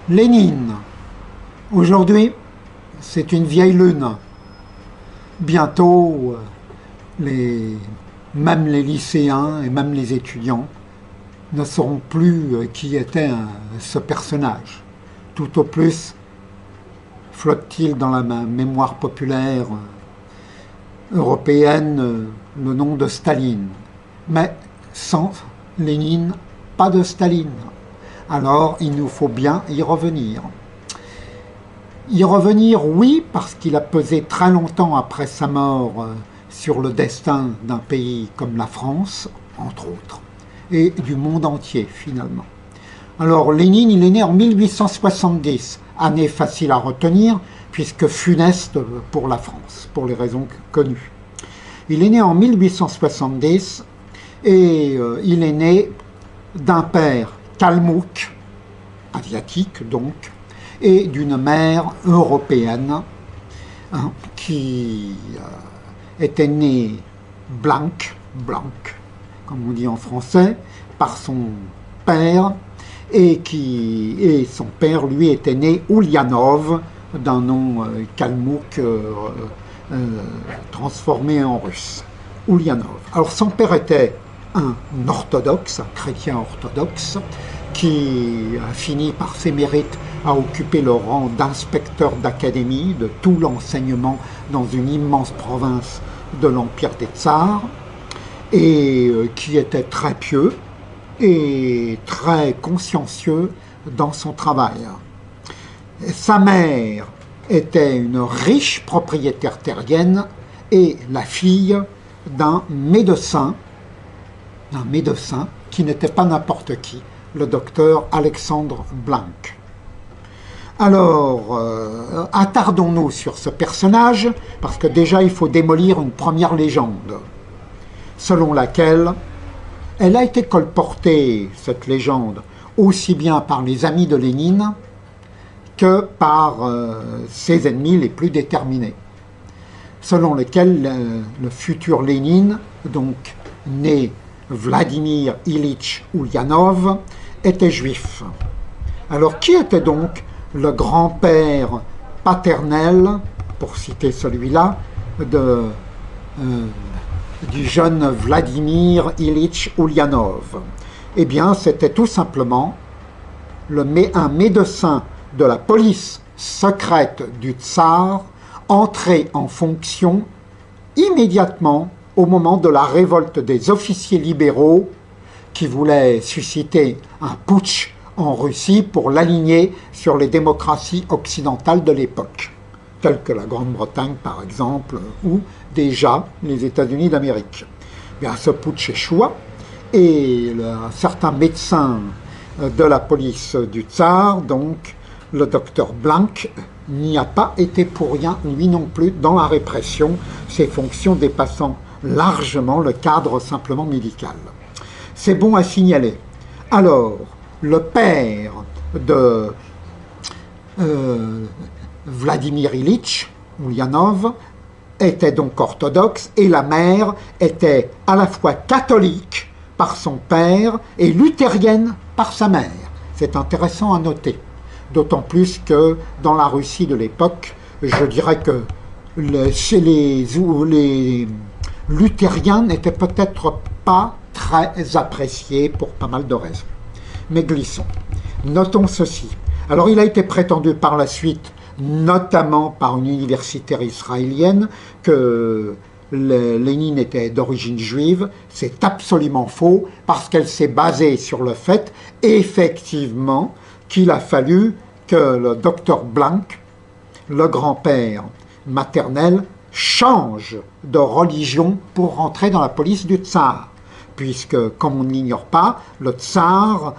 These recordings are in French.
Lénine, aujourd'hui, c'est une vieille lune. Bientôt, même les lycéens et même les étudiants ne sauront plus qui était ce personnage. Tout au plus flotte-t-il dans la mémoire populaire européenne le nom de Staline. Mais sans Lénine, pas de Staline. Alors il nous faut bien y revenir. Y revenir, oui, parce qu'il a pesé très longtemps après sa mort sur le destin d'un pays comme la France, entre autres, et du monde entier finalement. Alors Lénine, il est né en 1870, année facile à retenir, puisque funeste pour la France, pour les raisons connues. Il est né en 1870 et il est né d'un père kalmouk, asiatique donc, et d'une mère européenne qui était née blanc, comme on dit en français, par son père, et son père, lui, était né Ulyanov, d'un nom kalmouk transformé en russe. Ulyanov. Alors son père était un orthodoxe, un chrétien orthodoxe, qui a fini par ses mérites à occuper le rang d'inspecteur d'académie de tout l'enseignement dans une immense province de l'Empire des Tsars, et qui était très pieux et très consciencieux dans son travail. Sa mère était une riche propriétaire terrienne et la fille d'un médecin qui n'était pas n'importe qui, le docteur Alexandre Blanc. Alors, attardons-nous sur ce personnage, parce que déjà il faut démolir une première légende, selon laquelle elle a été colportée, cette légende, aussi bien par les amis de Lénine que par ses ennemis les plus déterminés, selon lesquels le futur Lénine, donc né Vladimir Ilitch Ulyanov, était juif. Alors qui était donc le grand-père paternel, pour citer celui-là, du jeune Vladimir Ilitch Ulyanov? Eh bien, c'était tout simplement un médecin de la police secrète du tsar, entré en fonction immédiatement au moment de la révolte des officiers libéraux qui voulaient susciter un putsch en Russie pour l'aligner sur les démocraties occidentales de l'époque, telles que la Grande-Bretagne par exemple, ou déjà les États-Unis d'Amérique. Bien, ce putsch échoua et un certain médecin de la police du tsar, donc le docteur Blanc, n'y a pas été pour rien, lui non plus, dans la répression, ses fonctions dépassant largement le cadre simplement médical. C'est bon à signaler. Alors, le père de Vladimir Ilitch Ulyanov était donc orthodoxe et la mère était à la fois catholique par son père et luthérienne par sa mère. C'est intéressant à noter. D'autant plus que dans la Russie de l'époque, je dirais que chez les luthériens n'étaient peut-être pas très appréciés pour pas mal de raisons. Mais glissons. Notons ceci. Alors il a été prétendu par la suite, notamment par une universitaire israélienne, que Lénine était d'origine juive. C'est absolument faux, parce qu'elle s'est basée sur le fait, effectivement, qu'il a fallu que le docteur Blanc, le grand-père maternel, change de religion pour rentrer dans la police du tsar. Puisque, comme on ne l'ignore pas, le tsar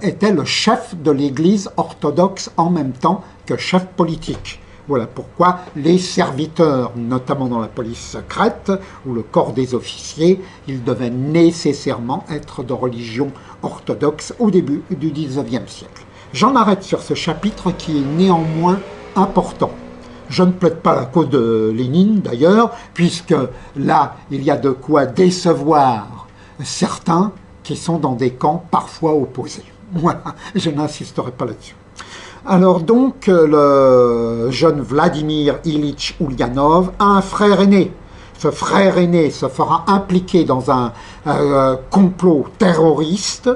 était le chef de l'église orthodoxe en même temps que chef politique. Voilà pourquoi les serviteurs, notamment dans la police secrète ou le corps des officiers, ils devaient nécessairement être de religion orthodoxe au début du XIXe siècle. J'en arrête sur ce chapitre qui est néanmoins important. Je ne plaide pas la cause de Lénine d'ailleurs, puisque là, il y a de quoi décevoir certains qui sont dans des camps parfois opposés. Voilà, je n'insisterai pas là-dessus. Alors donc, le jeune Vladimir Ilitch Ulyanov a un frère aîné. Ce frère aîné se fera impliquer dans un complot terroriste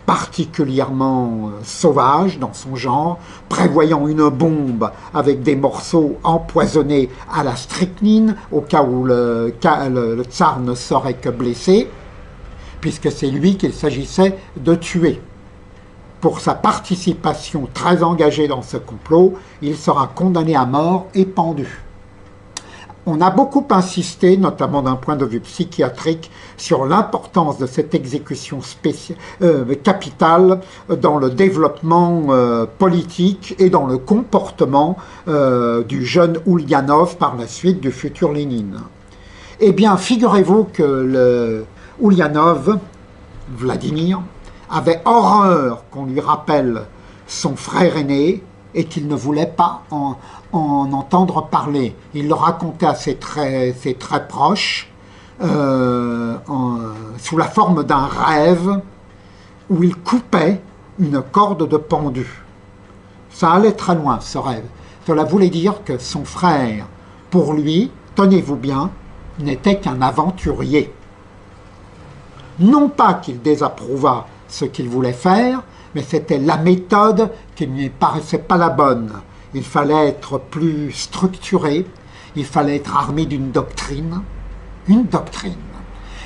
particulièrement sauvage dans son genre, prévoyant une bombe avec des morceaux empoisonnés à la strychnine, au cas où le tsar ne serait que blessé, puisque c'est lui qu'il s'agissait de tuer. Pour sa participation très engagée dans ce complot, il sera condamné à mort et pendu. On a beaucoup insisté, notamment d'un point de vue psychiatrique, sur l'importance de cette exécution capitale dans le développement politique et dans le comportement du jeune Ulyanov par la suite du futur Lénine. Eh bien, figurez-vous que le Ulyanov, Vladimir, avait horreur qu'on lui rappelle son frère aîné et qu'il ne voulait pas en entendre parler. Il le racontait à ses très proches sous la forme d'un rêve où il coupait une corde de pendu. Ça allait très loin, ce rêve. Cela voulait dire que son frère, pour lui, tenez-vous bien, n'était qu'un aventurier. Non pas qu'il désapprouvât ce qu'il voulait faire, mais c'était la méthode qui ne lui paraissait pas la bonne. Il fallait être plus structuré, il fallait être armé d'une doctrine. Une doctrine.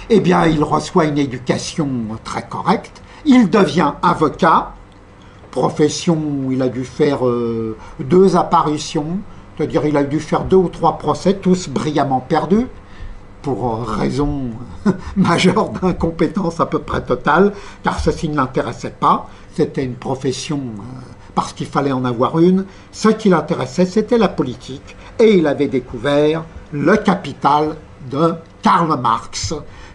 Eh bien, il reçoit une éducation très correcte, il devient avocat, profession où il a dû faire 2 apparitions, c'est-à-dire il a dû faire 2 ou 3 procès, tous brillamment perdus, pour raison majeure d'incompétence à peu près totale, car ceci ne l'intéressait pas. C'était une profession parce qu'il fallait en avoir une. Ce qui l'intéressait, c'était la politique. Et il avait découvert le Capital de Karl Marx,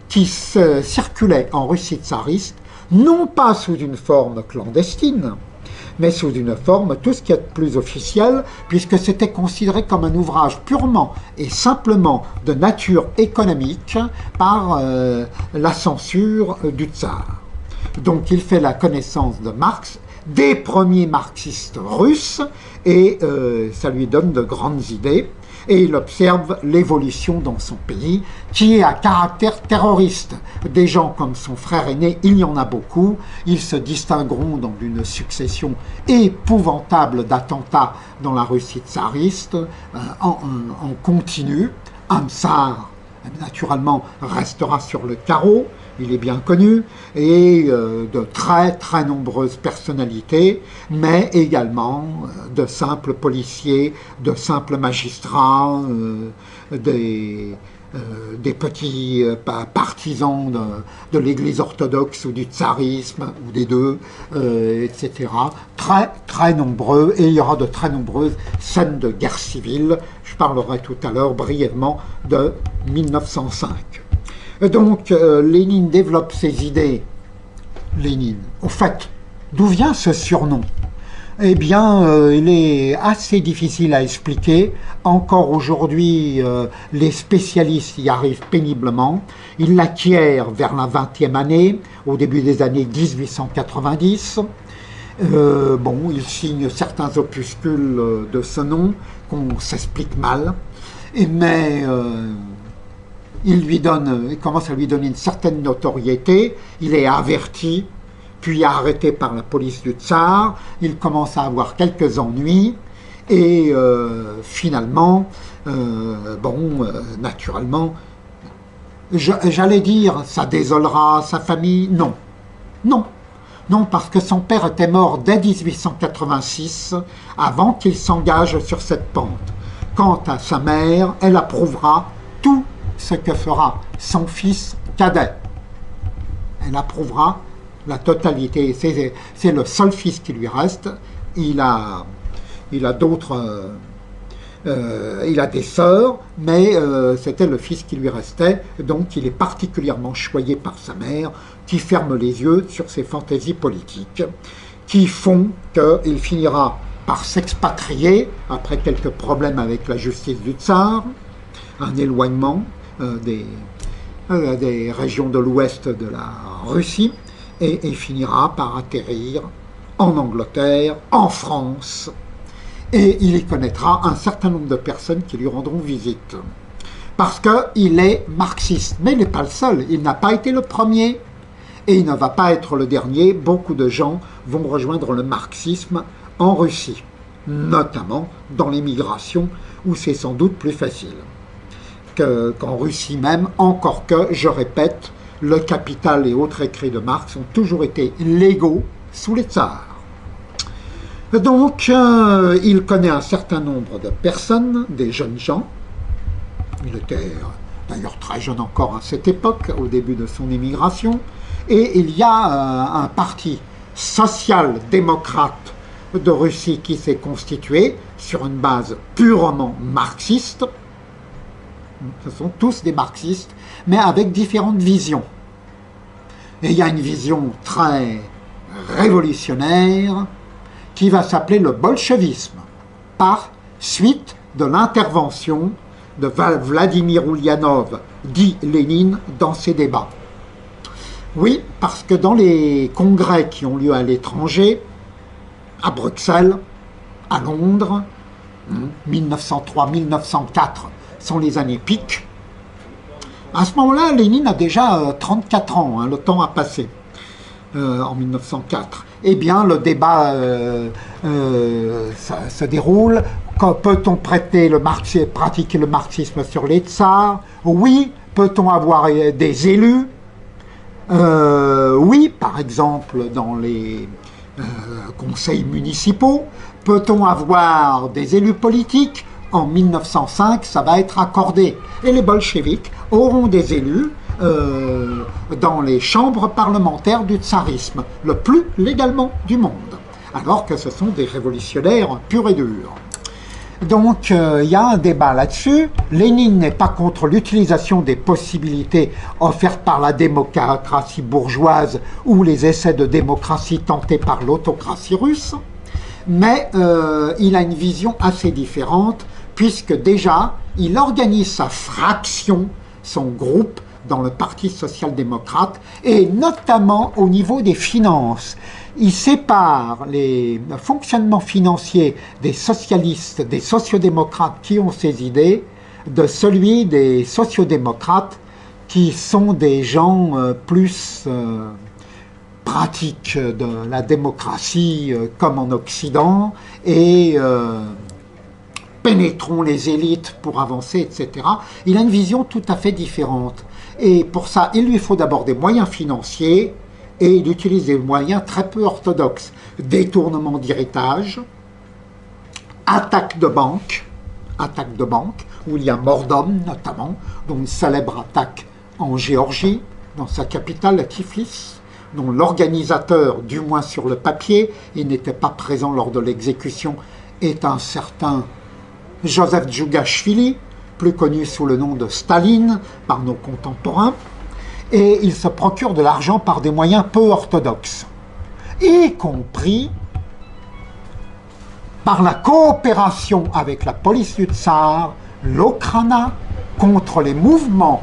qui circulait en Russie tsariste, non pas sous une forme clandestine, mais sous une forme tout ce qui est de plus officiel, puisque c'était considéré comme un ouvrage purement et simplement de nature économique par la censure du tsar. Donc il fait la connaissance de Marx, des premiers marxistes russes, et ça lui donne de grandes idées. Et il observe l'évolution dans son pays, qui est à caractère terroriste. Des gens comme son frère aîné, il y en a beaucoup. Ils se distingueront dans une succession épouvantable d'attentats dans la Russie tsariste, en continu. Un tsar, naturellement, restera sur le carreau, il est bien connu, et de très très nombreuses personnalités, mais également de simples policiers, de simples magistrats, des petits partisans de l'Église orthodoxe ou du tsarisme, ou des deux, etc. Très très nombreux, et il y aura de très nombreuses scènes de guerre civile. Je parlerai tout à l'heure brièvement de 1905. Donc, Lénine développe ses idées. Lénine. Au fait, d'où vient ce surnom? Eh bien, il est assez difficile à expliquer. Encore aujourd'hui, les spécialistes y arrivent péniblement. Il l'acquiert vers la 20e année, au début des années 1890. Il signe certains opuscules de ce nom qu'on s'explique mal. Mais il commence à lui donner une certaine notoriété, il est averti, puis arrêté par la police du tsar, il commence à avoir quelques ennuis, et finalement, naturellement, j'allais dire, ça désolera sa famille, non. Non, parce que son père était mort dès 1886, avant qu'il s'engage sur cette pente. Quant à sa mère, elle approuvera tout ce que fera son fils cadet. Elle approuvera la totalité. C'est le seul fils qui lui reste. Il a d'autres... il a des sœurs, mais c'était le fils qui lui restait. Donc il est particulièrement choyé par sa mère, qui ferme les yeux sur ses fantaisies politiques, qui font qu'il finira par s'expatrier, après quelques problèmes avec la justice du tsar, un éloignement des régions de l'ouest de la Russie, et finira par atterrir en Angleterre, en France, et il y connaîtra un certain nombre de personnes qui lui rendront visite. Parce qu'il est marxiste, mais il n'est pas le seul, il n'a pas été le premier, et il ne va pas être le dernier. Beaucoup de gens vont rejoindre le marxisme en Russie, notamment dans l'émigration, où c'est sans doute plus facile qu'en Russie même, encore que, je répète, le Capital et autres écrits de Marx ont toujours été légaux sous les tsars. Donc, il connaît un certain nombre de personnes, des jeunes gens. Il était d'ailleurs très jeune encore à cette époque, au début de son émigration. Et il y a un parti social-démocrate de Russie qui s'est constitué sur une base purement marxiste. Ce sont tous des marxistes, mais avec différentes visions. Et il y a une vision très révolutionnaire qui va s'appeler le bolchevisme, par suite de l'intervention de Vladimir Ulyanov, dit Lénine, dans ces débats. Oui, parce que dans les congrès qui ont lieu à l'étranger, à Bruxelles, à Londres, 1903-1904 sont les années piques. À ce moment-là, Lénine a déjà 34 ans, le temps a passé, en 1904. Eh bien, le débat se déroule. Peut-on pratiquer le marxisme sur les tsars? Oui. Peut-on avoir des élus? Oui, par exemple, dans les conseils municipaux. Peut-on avoir des élus politiques? En 1905, ça va être accordé. Et les bolcheviks auront des élus dans les chambres parlementaires du tsarisme, le plus légalement du monde, alors que ce sont des révolutionnaires purs et durs. Donc, il y a un débat là-dessus. Lénine n'est pas contre l'utilisation des possibilités offertes par la démocratie bourgeoise ou les essais de démocratie tentés par l'autocratie russe, mais il a une vision assez différente, puisque déjà, il organise sa fraction, son groupe, dans le Parti social-démocrate, et notamment au niveau des finances. Il sépare les fonctionnements financiers des socialistes, des sociodémocrates qui ont ces idées, de celui des sociodémocrates qui sont des gens plus pratiques de la démocratie comme en Occident et pénétrons les élites pour avancer, etc. Il a une vision tout à fait différente. Et pour ça, il lui faut d'abord des moyens financiers, et il utilise des moyens très peu orthodoxes. Détournement d'héritage, attaque de banque, où il y a Mordom notamment, dont une célèbre attaque en Géorgie, dans sa capitale, la Tiflis, dont l'organisateur, du moins sur le papier, il n'était pas présent lors de l'exécution, est un certain Joseph Djougashvili, plus connu sous le nom de Staline par nos contemporains, et il se procure de l'argent par des moyens peu orthodoxes, y compris par la coopération avec la police du tsar, l'Okhrana, contre les mouvements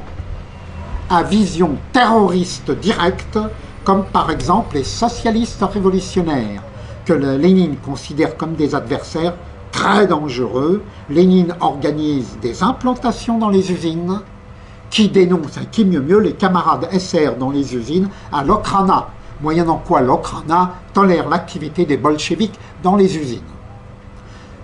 à vision terroriste directe, comme par exemple les socialistes révolutionnaires, que Lénine considère comme des adversaires très dangereux. Lénine organise des implantations dans les usines, qui dénonce, qui mieux les camarades SR dans les usines à l'Okhrana, moyennant quoi l'Okhrana tolère l'activité des bolcheviks dans les usines.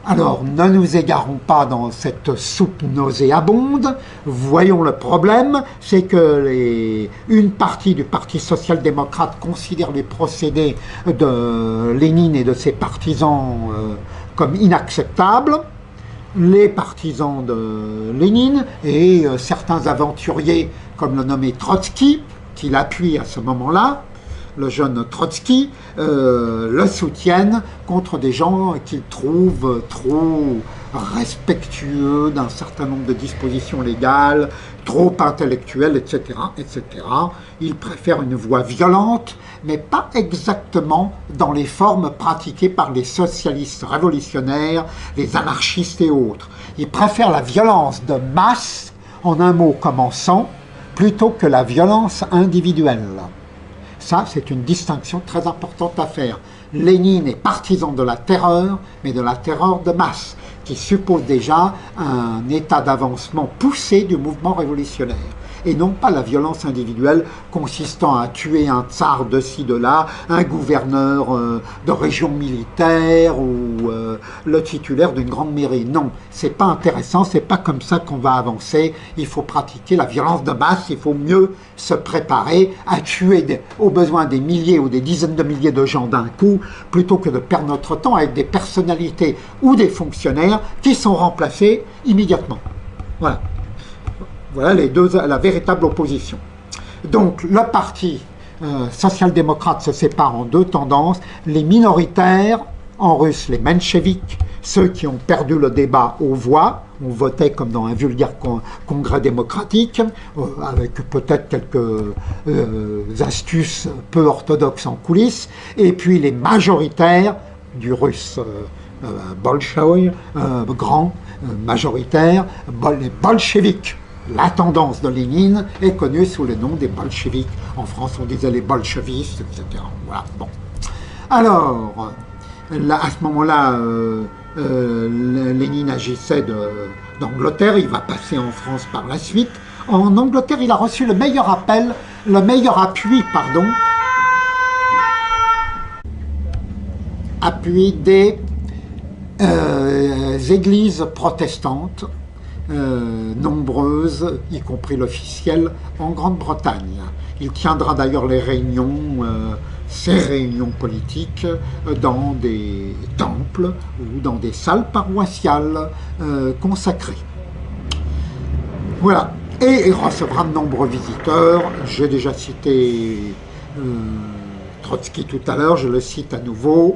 Alors, ne nous égarons pas dans cette soupe nauséabonde. Voyons le problème, c'est que une partie du Parti social-démocrate considère les procédés de Lénine et de ses partisans comme inacceptables. Les partisans de Lénine et certains aventuriers, comme le nommé Trotsky, qui l'appuie à ce moment-là, le jeune Trotsky, le soutiennent contre des gens qu'ils trouvent trop respectueux d'un certain nombre de dispositions légales, trop intellectuels, etc., etc. Ils préfèrent une voie violente, mais pas exactement dans les formes pratiquées par les socialistes révolutionnaires, les anarchistes et autres. Ils préfèrent la violence de masse, en un mot comme en sang, plutôt que la violence individuelle. Ça, c'est une distinction très importante à faire. Lénine est partisan de la terreur, mais de la terreur de masse, qui suppose déjà un état d'avancement poussé du mouvement révolutionnaire, et non pas la violence individuelle consistant à tuer un tsar de ci, de là, un gouverneur de région militaire ou le titulaire d'une grande mairie. Non, c'est pas intéressant, c'est pas comme ça qu'on va avancer. Il faut pratiquer la violence de masse, il faut mieux se préparer à tuer au besoin des milliers ou des dizaines de milliers de gens d'un coup, plutôt que de perdre notre temps avec des personnalités ou des fonctionnaires qui sont remplacés immédiatement. Voilà. Voilà la véritable opposition. Donc le parti social-démocrate se sépare en deux tendances. Les minoritaires, en russe les mencheviks, ceux qui ont perdu le débat aux voix, on votait comme dans un vulgaire congrès démocratique, avec peut-être quelques astuces peu orthodoxes en coulisses, et puis les majoritaires du russe bolchoï, grand, majoritaire, les bolcheviks. La tendance de Lénine est connue sous le nom des bolcheviks. En France, on disait les bolchevistes, etc. Voilà. Bon. Alors, là, à ce moment-là, Lénine agissait d'Angleterre. Il va passer en France par la suite. En Angleterre, il a reçu le meilleur appui des églises protestantes. Nombreuses, y compris l'officielle, en Grande-Bretagne. Il tiendra d'ailleurs ces réunions politiques dans des temples ou dans des salles paroissiales consacrées. Voilà. Et il recevra de nombreux visiteurs. J'ai déjà cité Trotsky tout à l'heure, je le cite à nouveau,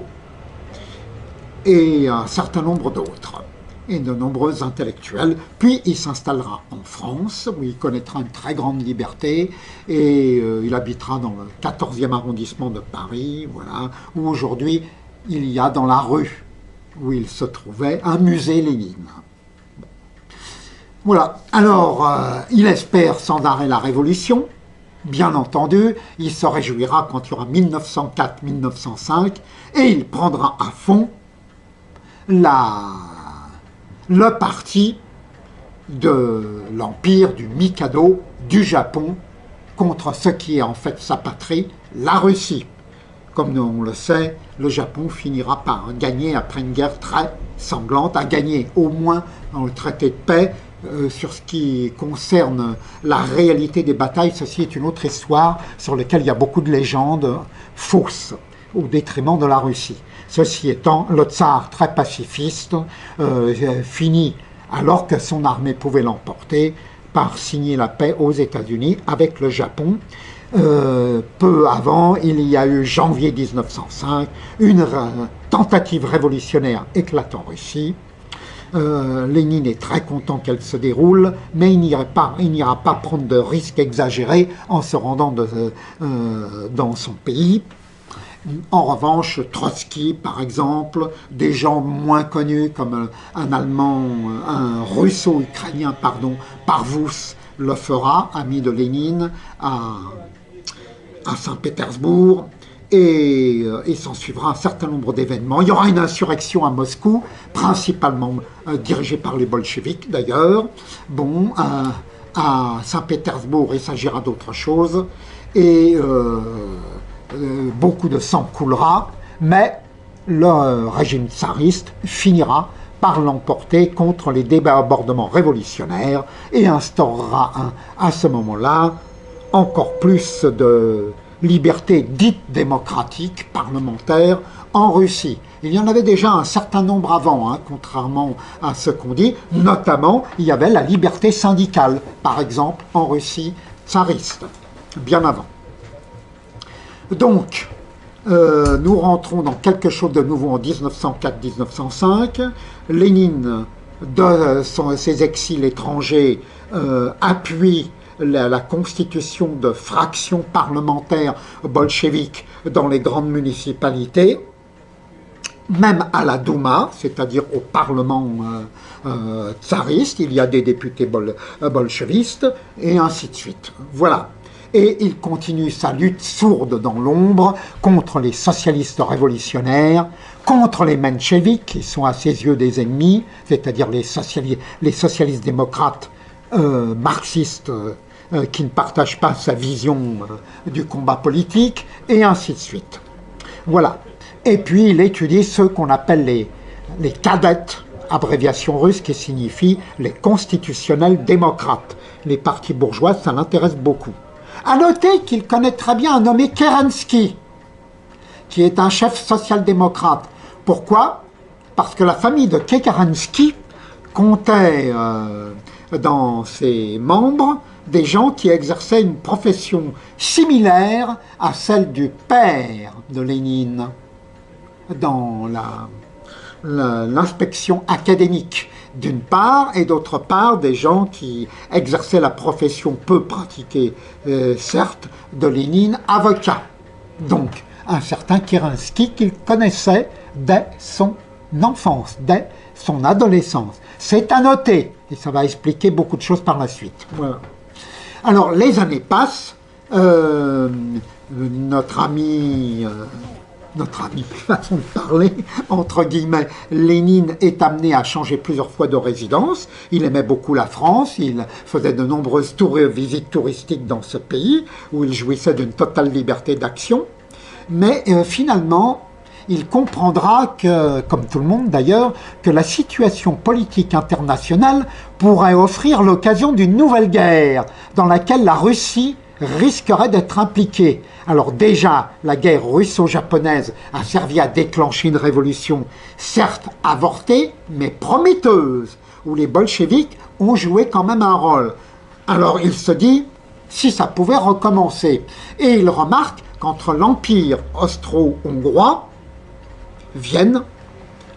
et un certain nombre d'autres, et de nombreux intellectuels. Puis il s'installera en France, où il connaîtra une très grande liberté, et il habitera dans le 14e arrondissement de Paris, voilà, où aujourd'hui il y a dans la rue où il se trouvait un musée Lénine. Voilà, alors il espère sans arrêt la révolution, bien entendu, il se réjouira quand il y aura 1904-1905, et il prendra à fond le parti de l'empire du Mikado du Japon contre ce qui est en fait sa patrie, la Russie. Comme on le sait, le Japon finira par gagner après une guerre très sanglante, a gagné au moins dans le traité de paix. Sur ce qui concerne la réalité des batailles, ceci est une autre histoire sur laquelle il y a beaucoup de légendes fausses au détriment de la Russie. Ceci étant, le tsar, très pacifiste, finit, alors que son armée pouvait l'emporter, par signer la paix aux États-Unis avec le Japon. Peu avant, il y a eu janvier 1905, une tentative révolutionnaire éclate en Russie. Lénine est très content qu'elle se déroule, mais il n'ira pas prendre de risques exagérés en se rendant dans son pays. En revanche, Trotsky, par exemple, des gens moins connus comme un russo-ukrainien, Parvus, le fera, ami de Lénine, à Saint-Pétersbourg, et il s'en suivra un certain nombre d'événements. Il y aura une insurrection à Moscou, principalement dirigée par les bolcheviks d'ailleurs. Bon, à Saint-Pétersbourg, il s'agira d'autre chose, et beaucoup de sang coulera, mais le régime tsariste finira par l'emporter contre les débordements révolutionnaires et instaurera à ce moment-là encore plus de liberté dite démocratique, parlementaire, en Russie. Il y en avait déjà un certain nombre avant, contrairement à ce qu'on dit. Notamment, il y avait la liberté syndicale, par exemple, en Russie tsariste, bien avant. Donc, nous rentrons dans quelque chose de nouveau en 1904-1905. Lénine, de ses exils étrangers, appuie la constitution de fractions parlementaires bolcheviques dans les grandes municipalités, même à la Douma, c'est-à-dire au Parlement tsariste, il y a des députés bolchevistes, et ainsi de suite. Voilà. Et il continue sa lutte sourde dans l'ombre contre les socialistes révolutionnaires, contre les mencheviks, qui sont à ses yeux des ennemis, c'est-à-dire les socialistes démocrates marxistes qui ne partagent pas sa vision du combat politique, et ainsi de suite. Voilà. Et puis il étudie ceux qu'on appelle les cadets, abréviation russe qui signifie les constitutionnels démocrates. Les partis bourgeois, ça l'intéresse beaucoup. À noter qu'il connaît très bien un nommé Kerensky, qui est un chef social-démocrate. Pourquoi? Parce que la famille de Kerensky comptait dans ses membres des gens qui exerçaient une profession similaire à celle du père de Lénine dans l'inspection académique, d'une part, et d'autre part, des gens qui exerçaient la profession peu pratiquée, certes, de Lénine, avocat. Donc, un certain Kerensky qu'il connaissait dès son enfance, dès son adolescence. C'est à noter, et ça va expliquer beaucoup de choses par la suite. Voilà. Alors, les années passent, notre ami, façon de parler, entre guillemets, Lénine est amené à changer plusieurs fois de résidence. Il aimait beaucoup la France, il faisait de nombreuses visites touristiques dans ce pays, où il jouissait d'une totale liberté d'action. Mais finalement, il comprendra que, comme tout le monde d'ailleurs, que la situation politique internationale pourrait offrir l'occasion d'une nouvelle guerre, dans laquelle la Russie risquerait d'être impliquée. Alors déjà, la guerre russo-japonaise a servi à déclencher une révolution, certes avortée, mais prometteuse, où les bolcheviks ont joué quand même un rôle. Alors il se dit, si ça pouvait recommencer. Et il remarque qu'entre l'Empire austro-hongrois, Vienne,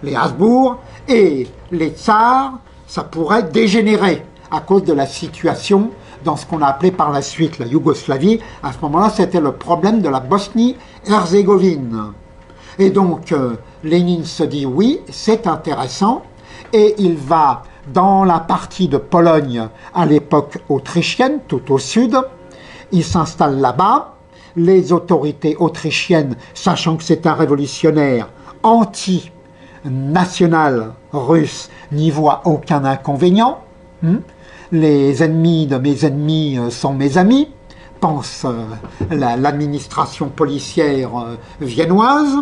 les Habsbourg et les tsars, ça pourrait dégénérer à cause de la situation dans ce qu'on a appelé par la suite la Yougoslavie. À ce moment-là, c'était le problème de la Bosnie-Herzégovine. Et donc, Lénine se dit oui, c'est intéressant, et il va dans la partie de Pologne à l'époque autrichienne, tout au sud. Il s'installe là-bas. Les autorités autrichiennes, sachant que c'est un révolutionnaire anti-national russe, n'y voient aucun inconvénient. Les ennemis de mes ennemis sont mes amis, pense l'administration policière viennoise,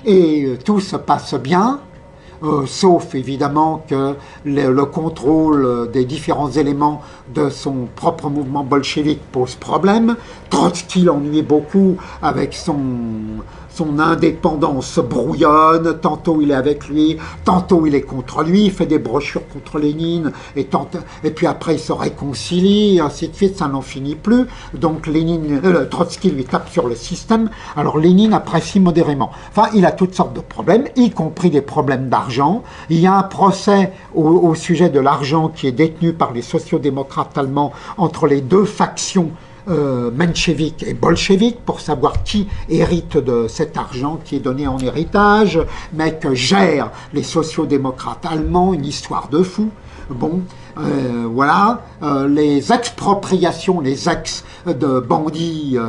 et tout se passe bien, sauf évidemment que le contrôle des différents éléments de son propre mouvement bolchevique pose problème. Trotsky l'ennuyait beaucoup avec son indépendance brouillonne, tantôt il est avec lui, tantôt il est contre lui, il fait des brochures contre Lénine, et puis après il se réconcilie, et ainsi de suite, ça n'en finit plus. Donc Trotsky lui tape sur le système, alors Lénine apprécie modérément. Enfin, il a toutes sortes de problèmes, y compris des problèmes d'argent. Il y a un procès au sujet de l'argent qui est détenu par les sociodémocrates allemands entre les deux factions menchevique et bolchevique, pour savoir qui hérite de cet argent qui est donné en héritage, mais que gèrent les sociodémocrates allemands, une histoire de fou. Bon, voilà, les expropriations, les ex de bandits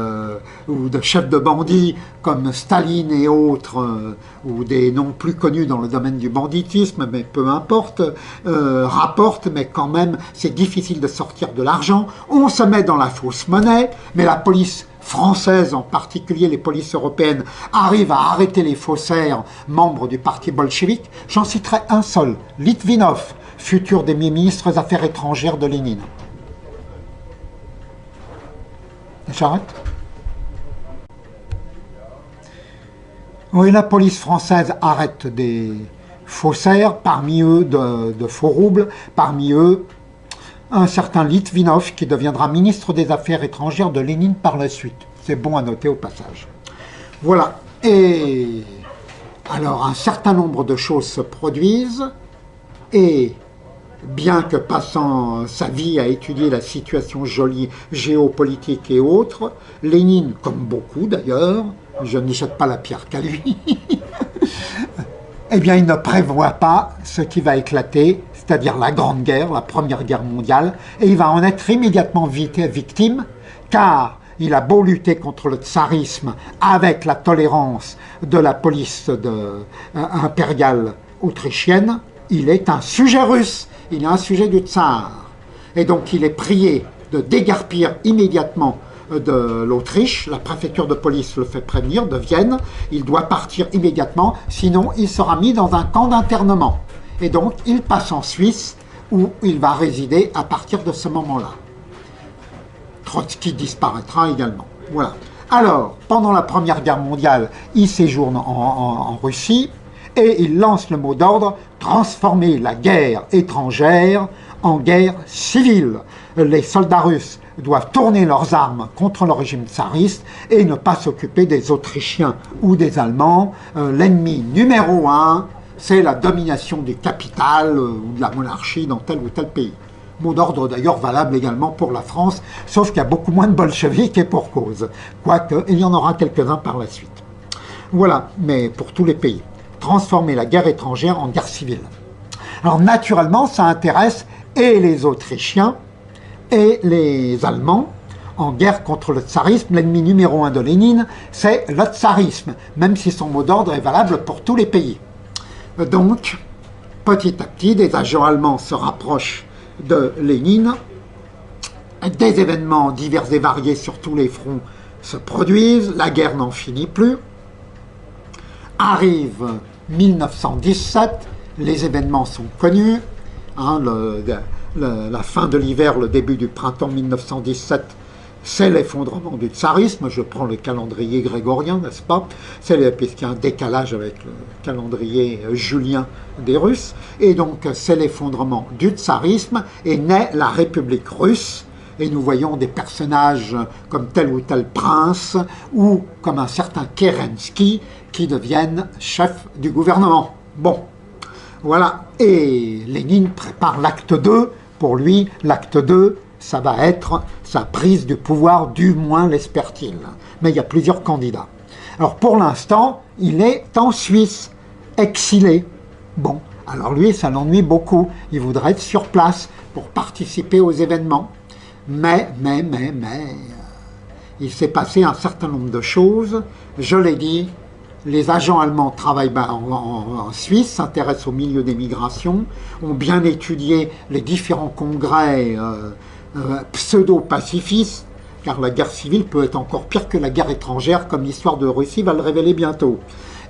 ou de chefs de bandits comme Staline et autres, ou des noms plus connus dans le domaine du banditisme, mais peu importe, rapportent, mais quand même, c'est difficile de sortir de l'argent. On se met dans la fausse monnaie, mais la police française, en particulier les polices européennes, arrivent à arrêter les faussaires membres du parti bolchevique. J'en citerai un seul, Litvinov, futur des ministres des Affaires étrangères de Lénine. J'arrête. Oui, la police française arrête des faussaires, parmi eux de faux roubles, parmi eux un certain Litvinov qui deviendra ministre des Affaires étrangères de Lénine par la suite. C'est bon à noter au passage. Voilà. Et alors un certain nombre de choses se produisent, et bien que passant sa vie à étudier la situation géopolitique et autres, Lénine, comme beaucoup d'ailleurs, je ne jette pas la pierre qu'à lui, eh bien il ne prévoit pas ce qui va éclater, c'est-à-dire la Grande Guerre, la Première Guerre mondiale, et il va en être immédiatement victime, car il a beau lutter contre le tsarisme avec la tolérance de la police impériale autrichienne, il est un sujet russe, il est un sujet du tsar. Et donc il est prié de déguerpir immédiatement de l'Autriche, la préfecture de police le fait prévenir, de Vienne, il doit partir immédiatement, sinon il sera mis dans un camp d'internement. Et donc il passe en Suisse, où il va résider à partir de ce moment-là. Trotsky disparaîtra également. Voilà. Alors, pendant la Première Guerre mondiale, il séjourne en Russie, et il lance le mot d'ordre « Transformer la guerre étrangère en guerre civile ». Les soldats russes doivent tourner leurs armes contre le régime tsariste et ne pas s'occuper des Autrichiens ou des Allemands. L'ennemi numéro un, c'est la domination du capital ou de la monarchie dans tel ou tel pays. Mot d'ordre d'ailleurs valable également pour la France, sauf qu'il y a beaucoup moins de bolcheviks et pour cause. Quoique, il y en aura quelques-uns par la suite. Voilà, mais pour tous les pays. Transformer la guerre étrangère en guerre civile. Alors naturellement, ça intéresse et les Autrichiens et les Allemands en guerre contre le tsarisme. L'ennemi numéro un de Lénine, c'est le tsarisme, même si son mot d'ordre est valable pour tous les pays. Donc, petit à petit, des agents allemands se rapprochent de Lénine, des événements divers et variés sur tous les fronts se produisent, la guerre n'en finit plus. Arrive 1917, les événements sont connus, hein, la fin de l'hiver, le début du printemps 1917, c'est l'effondrement du tsarisme. Je prends le calendrier grégorien, n'est-ce pas? Puisqu'il y a un décalage avec le calendrier julien des Russes. Et donc, c'est l'effondrement du tsarisme et naît la République russe. Et nous voyons des personnages comme tel ou tel prince ou comme un certain Kerensky qui deviennent chefs du gouvernement. Bon, voilà. Et Lénine prépare l'acte 2. Pour lui, l'acte 2, ça va être sa prise du pouvoir, du moins l'espère-t-il. Mais il y a plusieurs candidats. Alors pour l'instant, il est en Suisse, exilé. Bon, alors lui, ça l'ennuie beaucoup. Il voudrait être sur place pour participer aux événements. Mais, il s'est passé un certain nombre de choses. Je l'ai dit, les agents allemands travaillent en Suisse, s'intéressent au milieu des migrations, ont bien étudié les différents congrès pseudo-pacifistes, car la guerre civile peut être encore pire que la guerre étrangère, comme l'histoire de Russie va le révéler bientôt.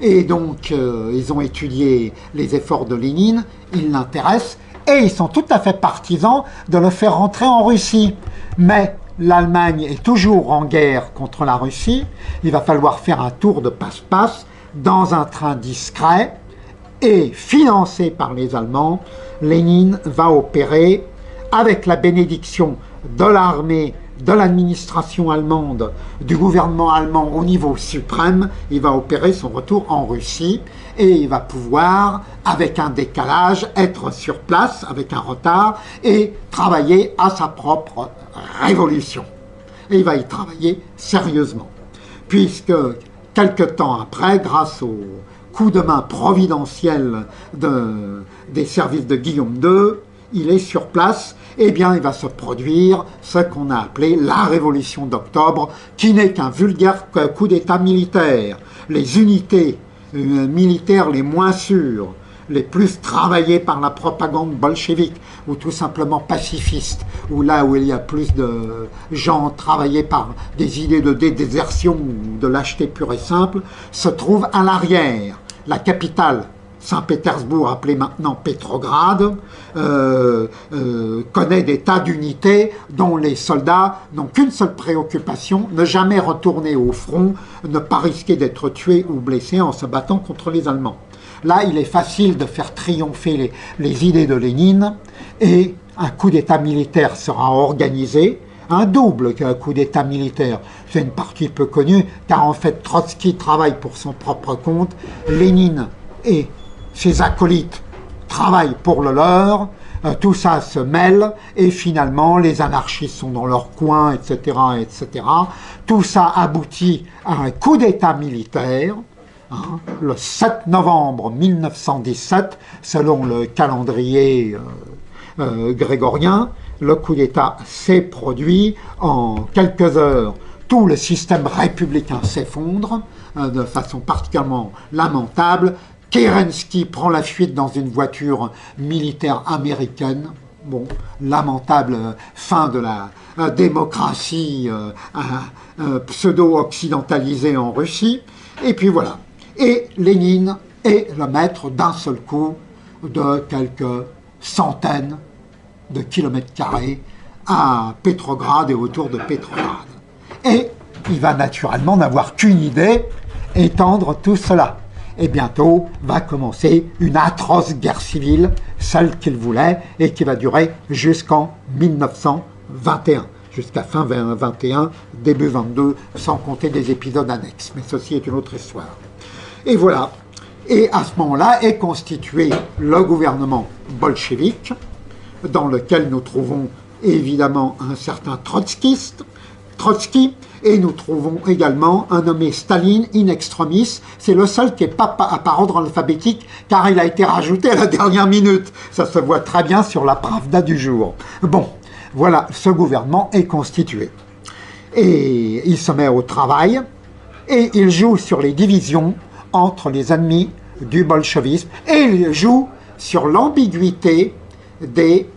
Et donc, ils ont étudié les efforts de Lénine, ils l'intéressent, et ils sont tout à fait partisans de le faire rentrer en Russie. Mais l'Allemagne est toujours en guerre contre la Russie, il va falloir faire un tour de passe-passe dans un train discret, et financé par les Allemands, Lénine va opérer avec la bénédiction de l'armée, de l'administration allemande, du gouvernement allemand au niveau suprême. Il va opérer son retour en Russie et il va pouvoir, avec un décalage, être sur place, avec un retard, et travailler à sa propre révolution. Et il va y travailler sérieusement, puisque quelque temps après, grâce au coup de main providentiel des services de Guillaume II, il est sur place, eh bien il va se produire ce qu'on a appelé la Révolution d'octobre, qui n'est qu'un vulgaire coup d'État militaire. Les unités militaires les moins sûres, les plus travaillées par la propagande bolchevique, ou tout simplement pacifiste, ou là où il y a plus de gens travaillés par des idées de désertion ou de lâcheté pure et simple, se trouvent à l'arrière. La capitale, Saint-Pétersbourg, appelée maintenant Pétrograd, connaît des tas d'unités dont les soldats n'ont qu'une seule préoccupation, ne jamais retourner au front, ne pas risquer d'être tués ou blessés en se battant contre les Allemands. Là, il est facile de faire triompher les idées de Lénine, et un coup d'État militaire sera organisé, un double coup d'État militaire. C'est une partie peu connue, car en fait Trotsky travaille pour son propre compte, Lénine et ses acolytes travaillent pour le leur, tout ça se mêle, et finalement les anarchistes sont dans leur coin, etc., etc. Tout ça aboutit à un coup d'État militaire, hein, le 7 novembre 1917, selon le calendrier grégorien. Le coup d'État s'est produit en quelques heures. tout le système républicain s'effondre de façon particulièrement lamentable. Kerensky prend la fuite dans une voiture militaire américaine. Bon, lamentable fin de la démocratie pseudo-occidentalisée en Russie. Et puis voilà. Et Lénine est le maître d'un seul coup de quelques centaines de kilomètres carrés à Pétrograd et autour de Pétrograd. Et il va naturellement n'avoir qu'une idée, étendre tout cela. Et bientôt va commencer une atroce guerre civile, celle qu'il voulait, et qui va durer jusqu'en 1921, jusqu'à fin 21, début 22, sans compter des épisodes annexes. Mais ceci est une autre histoire. Et voilà. Et à ce moment-là est constitué le gouvernement bolchevique, dans lequel nous trouvons évidemment un certain Trotsky, et nous trouvons également un nommé Staline in extremis. C'est le seul qui n'est pas par ordre alphabétique, car il a été rajouté à la dernière minute. Ça se voit très bien sur la Pravda du jour. Bon, voilà, ce gouvernement est constitué. Et il se met au travail, et il joue sur les divisions entre les ennemis du bolchevisme, et il joue sur l'ambiguïté des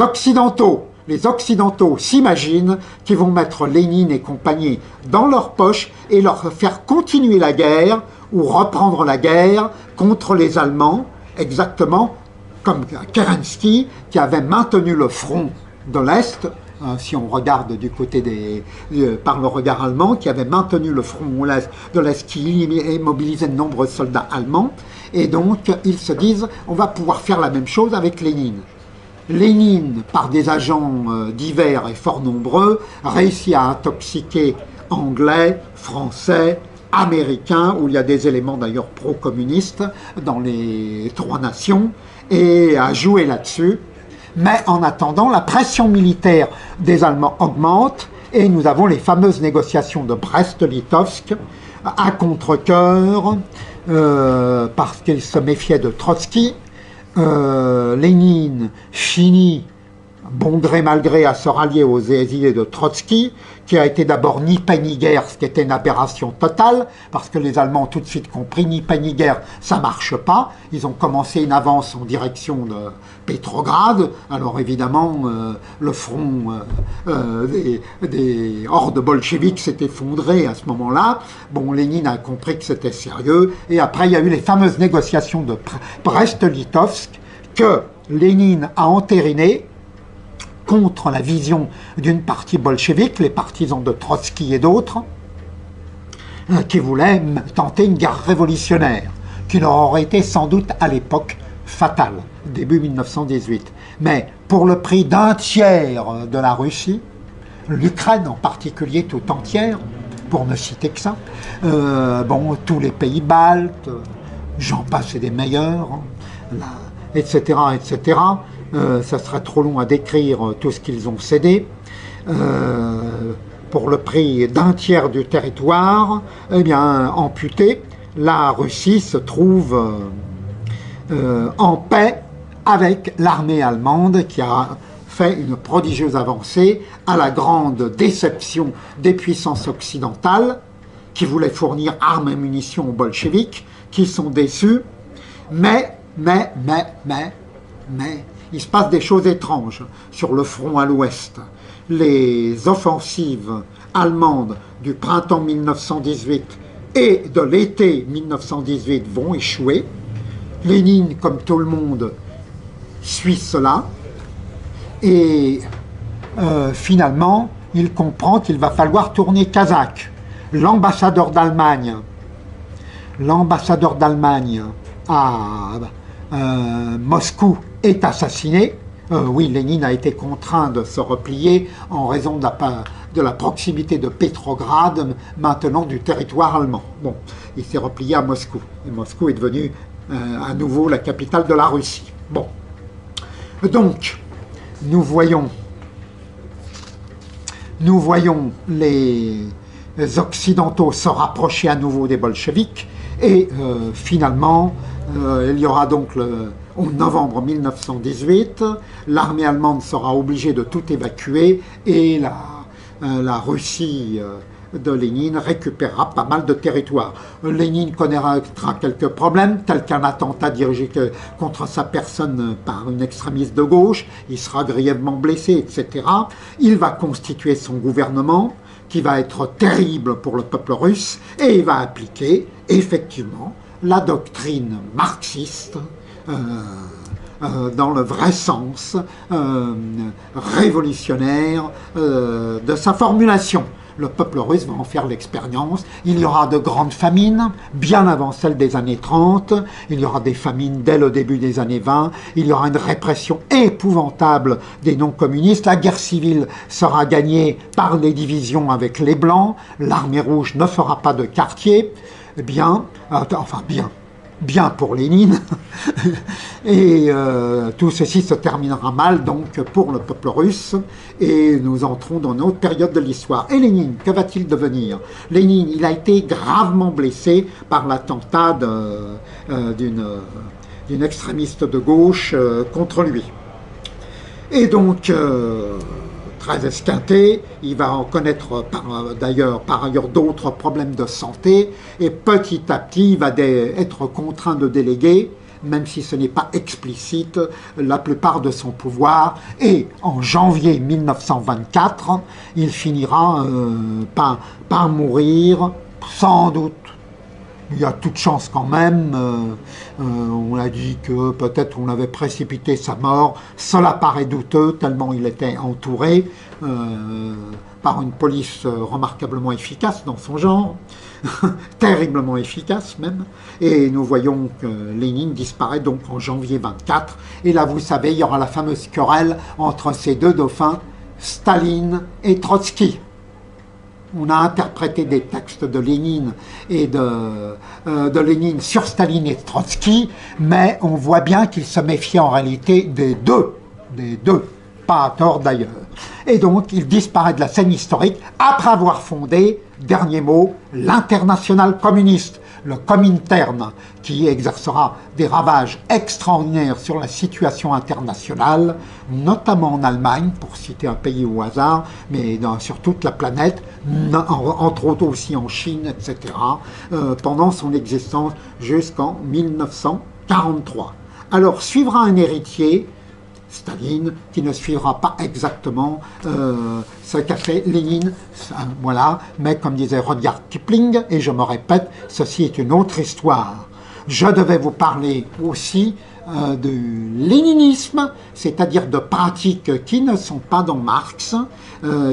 Occidentaux. Les Occidentaux s'imaginent qu'ils vont mettre Lénine et compagnie dans leur poche et leur faire continuer la guerre ou reprendre la guerre contre les Allemands, exactement comme Kerensky qui avait maintenu le front de l'Est, si on regarde du côté par le regard allemand, qui avait maintenu le front de l'Est, qui immobilisait de nombreux soldats allemands, et donc ils se disent on va pouvoir faire la même chose avec Lénine. Lénine, par des agents divers et fort nombreux, réussit à intoxiquer Anglais, Français, Américains, où il y a des éléments d'ailleurs pro-communistes dans les trois nations, et à jouer là-dessus. Mais en attendant, la pression militaire des Allemands augmente, et nous avons les fameuses négociations de Brest-Litovsk, à contre-cœur, parce qu'ils se méfiaient de Trotsky. Lénine finit, bon gré mal gré, à se rallier aux idées de Trotsky, qui a été d'abord ni paix ni guerre, ce qui était une aberration totale, parce que les Allemands ont tout de suite compris, ni paix ni guerre, ça marche pas. Ils ont commencé une avance en direction de Pétrograd. Alors évidemment, le front des hordes bolcheviques s'est effondré à ce moment-là. Bon, Lénine a compris que c'était sérieux, et après il y a eu les fameuses négociations de Brest-Litovsk, que Lénine a entérinées contre la vision d'une partie bolchevique, les partisans de Trotsky et d'autres, qui voulaient tenter une guerre révolutionnaire, qui leur aurait été sans doute à l'époque fatale, début 1918. Mais pour le prix d'un tiers de la Russie, l'Ukraine en particulier tout entière, pour ne citer que ça, bon, tous les pays baltes, j'en passe et des meilleurs, etc., etc., ça serait trop long à décrire tout ce qu'ils ont cédé. Pour le prix d'un tiers du territoire, eh bien, amputé, la Russie se trouve en paix avec l'armée allemande qui a fait une prodigieuse avancée à la grande déception des puissances occidentales qui voulaient fournir armes et munitions aux bolcheviks, qui sont déçus, mais il se passe des choses étranges sur le front à l'ouest. Les offensives allemandes du printemps 1918 et de l'été 1918 vont échouer. Lénine, comme tout le monde, suit cela. Et finalement, il comprend qu'il va falloir tourner kazakh. L'ambassadeur d'Allemagne à Moscou est assassiné. Oui, Lénine a été contraint de se replier en raison de la proximité de Pétrograd, maintenant du territoire allemand. Bon, il s'est replié à Moscou. Et Moscou est devenu à nouveau la capitale de la Russie. Bon. Donc, nous voyons les Occidentaux se rapprocher à nouveau des bolcheviks, et finalement, il y aura donc en novembre 1918, l'armée allemande sera obligée de tout évacuer, et la Russie de Lénine récupérera pas mal de territoires. Lénine connaîtra quelques problèmes, tels qu'un attentat dirigé contre sa personne par une extrémiste de gauche, il sera grièvement blessé, etc. Il va constituer son gouvernement, qui va être terrible pour le peuple russe, et il va appliquer, effectivement, la doctrine marxiste, dans le vrai sens révolutionnaire de sa formulation. Le peuple russe va en faire l'expérience. Il y aura de grandes famines, bien avant celles des années 30. Il y aura des famines dès le début des années 20. Il y aura une répression épouvantable des non-communistes. La guerre civile sera gagnée par les divisions avec les Blancs. L'armée rouge ne fera pas de quartier. Bien pour Lénine, et tout ceci se terminera mal donc pour le peuple russe, et nous entrons dans une autre période de l'histoire. Et Lénine, que va-t-il devenir? Lénine, il a été gravement blessé par l'attentat d'une extrémiste de gauche contre lui. Et donc, très esquinté, il va en connaître par ailleurs d'autres problèmes de santé, et petit à petit il va être contraint de déléguer, même si ce n'est pas explicite, la plupart de son pouvoir, et en janvier 1924, il finira par mourir, sans doute. Il y a toute chance quand même, on a dit que peut-être on avait précipité sa mort, cela paraît douteux tellement il était entouré par une police remarquablement efficace dans son genre, terriblement efficace même, et nous voyons que Lénine disparaît donc en janvier 24, et là vous savez il y aura la fameuse querelle entre ces deux dauphins, Staline et Trotsky. On a interprété des textes de Lénine et de Lénine sur Staline et Trotsky, mais on voit bien qu'il se méfiait en réalité des deux, pas à tort d'ailleurs. Et donc il disparaît de la scène historique après avoir fondé, dernier mot, l'Internationale communiste, le Comintern, qui exercera des ravages extraordinaires sur la situation internationale, notamment en Allemagne, pour citer un pays au hasard, mais sur toute la planète, entre autres aussi en Chine, etc., pendant son existence jusqu'en 1943. Alors suivra un héritier, Staline, qui ne suivra pas exactement ce qu'a fait Lénine, voilà, mais comme disait Rudyard Kipling, et je me répète, ceci est une autre histoire. Je devais vous parler aussi du léninisme, c'est-à-dire de pratiques qui ne sont pas dans Marx,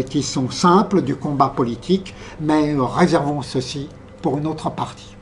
qui sont simples du combat politique, mais réservons ceci pour une autre partie.